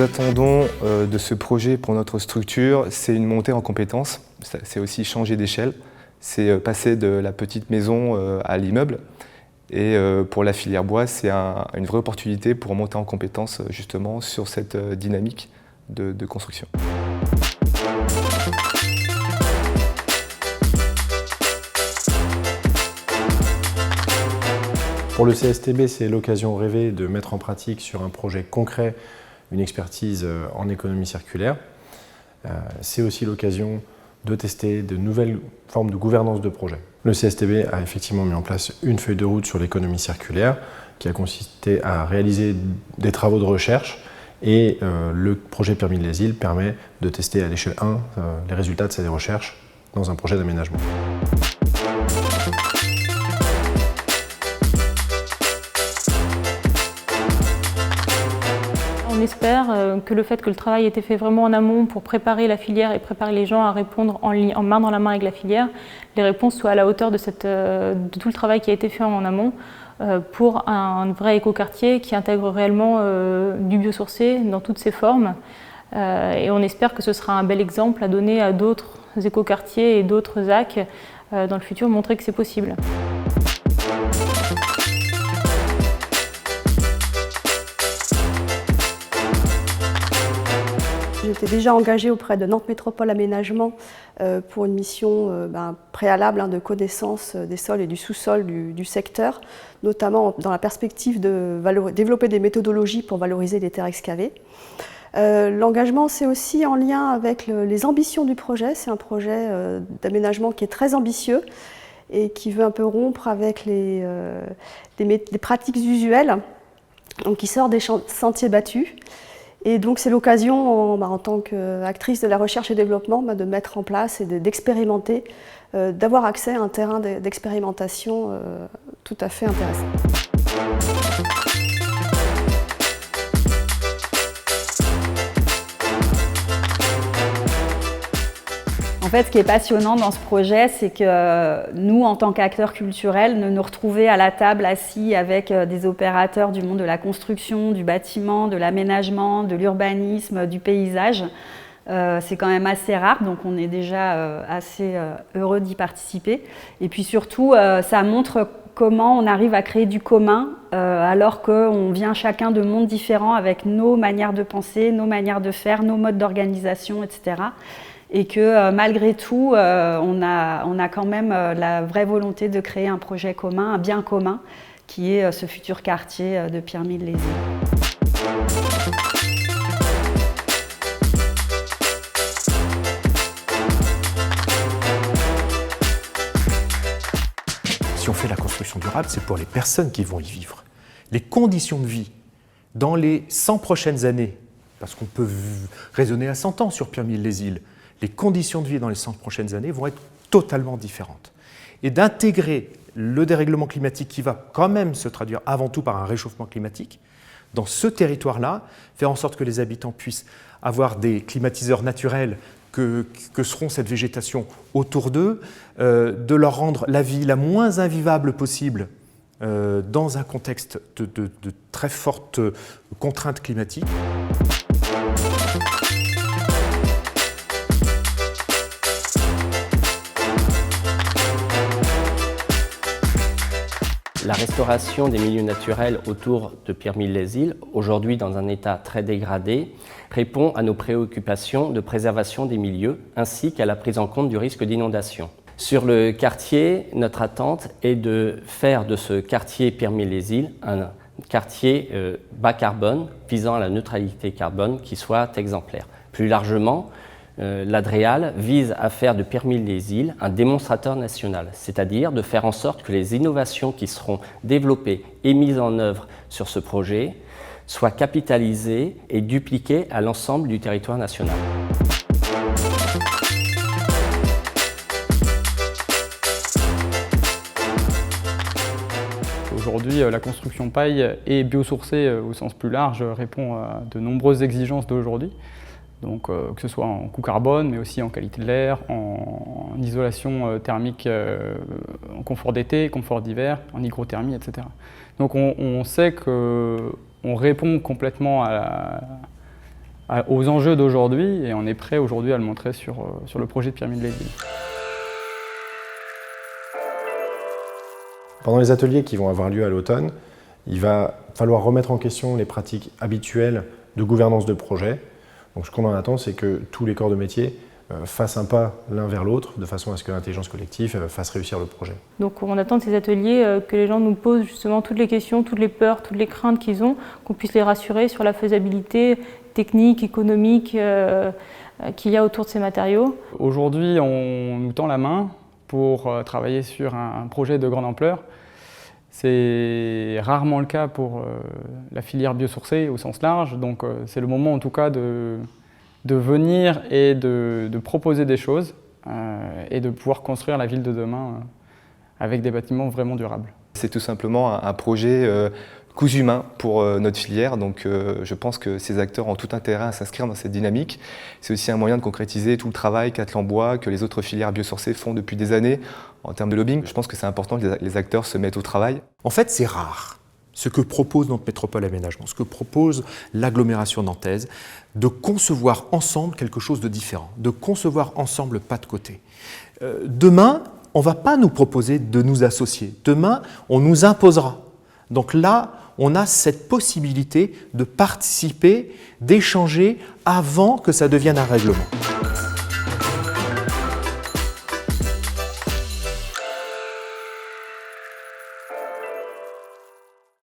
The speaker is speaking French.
nous attendons de ce projet pour notre structure, c'est une montée en compétences, c'est aussi changer d'échelle, c'est passer de la petite maison à l'immeuble. Et pour la filière bois, c'est une vraie opportunité pour monter en compétences justement sur cette dynamique de construction. Pour le CSTB, c'est l'occasion rêvée de mettre en pratique sur un projet concret une expertise en économie circulaire. C'est aussi l'occasion de tester de nouvelles formes de gouvernance de projet. Le CSTB a effectivement mis en place une feuille de route sur l'économie circulaire qui a consisté à réaliser des travaux de recherche et le projet Permis de les îles permet de tester à l'échelle 1 les résultats de ces recherches dans un projet d'aménagement. On espère que le fait que le travail ait été fait vraiment en amont pour préparer la filière et préparer les gens à répondre en main dans la main avec la filière, les réponses soient à la hauteur de tout le travail qui a été fait en amont pour un vrai écoquartier qui intègre réellement du biosourcé dans toutes ses formes. Et on espère que ce sera un bel exemple à donner à d'autres écoquartiers et d'autres ZAC dans le futur, montrer que c'est possible. J'étais déjà engagée auprès de Nantes Métropole Aménagement pour une mission préalable de connaissance des sols et du sous-sol du secteur, notamment dans la perspective de développer des méthodologies pour valoriser les terres excavées. L'engagement, c'est aussi en lien avec les ambitions du projet. C'est un projet d'aménagement qui est très ambitieux et qui veut un peu rompre avec les pratiques usuelles, donc qui sort des sentiers battus. Et donc c'est l'occasion, en tant qu'actrice de la recherche et développement, de mettre en place et d'expérimenter, d'avoir accès à un terrain d'expérimentation tout à fait intéressant. En fait, ce qui est passionnant dans ce projet, c'est que nous, en tant qu'acteurs culturels, de nous retrouver à la table assis avec des opérateurs du monde de la construction, du bâtiment, de l'aménagement, de l'urbanisme, du paysage, c'est quand même assez rare, donc on est déjà assez heureux d'y participer. Et puis surtout, ça montre comment on arrive à créer du commun alors qu'on vient chacun de mondes différents avec nos manières de penser, nos manières de faire, nos modes d'organisation, etc. Et que malgré tout, on a quand même la vraie volonté de créer un projet commun, un bien commun, qui est ce futur quartier de Pierremille-les-Îles. Si on fait la construction durable, c'est pour les personnes qui vont y vivre. Les conditions de vie dans les 100 prochaines années, parce qu'on peut raisonner à 100 ans sur Pierremille-les-Îles, les conditions de vie dans les 100 prochaines années vont être totalement différentes. Et d'intégrer le dérèglement climatique qui va quand même se traduire avant tout par un réchauffement climatique, dans ce territoire-là, faire en sorte que les habitants puissent avoir des climatiseurs naturels que seront cette végétation autour d'eux, de leur rendre la vie la moins invivable possible dans un contexte de très fortes contraintes climatiques. La restauration des milieux naturels autour de Pierremille-les-Îles, aujourd'hui dans un état très dégradé, répond à nos préoccupations de préservation des milieux ainsi qu'à la prise en compte du risque d'inondation. Sur le quartier, notre attente est de faire de ce quartier Pierremille-les-Îles un quartier bas carbone, visant à la neutralité carbone, qui soit exemplaire. Plus largement, l'Adréal vise à faire de Pierremille-les-Îles un démonstrateur national, c'est-à-dire de faire en sorte que les innovations qui seront développées et mises en œuvre sur ce projet soient capitalisées et dupliquées à l'ensemble du territoire national. Aujourd'hui, la construction paille et biosourcée au sens plus large répond à de nombreuses exigences d'aujourd'hui. Donc, que ce soit en coût carbone, mais aussi en qualité de l'air, en isolation thermique, en confort d'été, confort d'hiver, en hygrothermie, etc. Donc on sait qu'on répond complètement à aux enjeux d'aujourd'hui et on est prêt aujourd'hui à le montrer sur le projet de Pyramide-les-Îles. Pendant les ateliers qui vont avoir lieu à l'automne, il va falloir remettre en question les pratiques habituelles de gouvernance de projet. Donc ce qu'on en attend, c'est que tous les corps de métier fassent un pas l'un vers l'autre, de façon à ce que l'intelligence collective fasse réussir le projet. Donc on attend de ces ateliers que les gens nous posent justement toutes les questions, toutes les peurs, toutes les craintes qu'ils ont, qu'on puisse les rassurer sur la faisabilité technique, économique qu'il y a autour de ces matériaux. Aujourd'hui, on nous tend la main pour travailler sur un projet de grande ampleur. C'est rarement le cas pour la filière biosourcée au sens large, donc c'est le moment en tout cas de venir et de proposer des choses et de pouvoir construire la ville de demain avec des bâtiments vraiment durables. C'est tout simplement un projet cousu humain pour notre filière, donc je pense que ces acteurs ont tout intérêt à s'inscrire dans cette dynamique. C'est aussi un moyen de concrétiser tout le travail qu'Atlan-Bois, que les autres filières biosourcées font depuis des années en termes de lobbying. Je pense que c'est important que les acteurs se mettent au travail. En fait, c'est rare ce que propose Nantes Métropole Aménagement, ce que propose l'agglomération nantaise, de concevoir ensemble quelque chose de différent, de concevoir ensemble pas de côté. Demain, on ne va pas nous proposer de nous associer. Demain, on nous imposera. Donc là, on a cette possibilité de participer, d'échanger avant que ça devienne un règlement.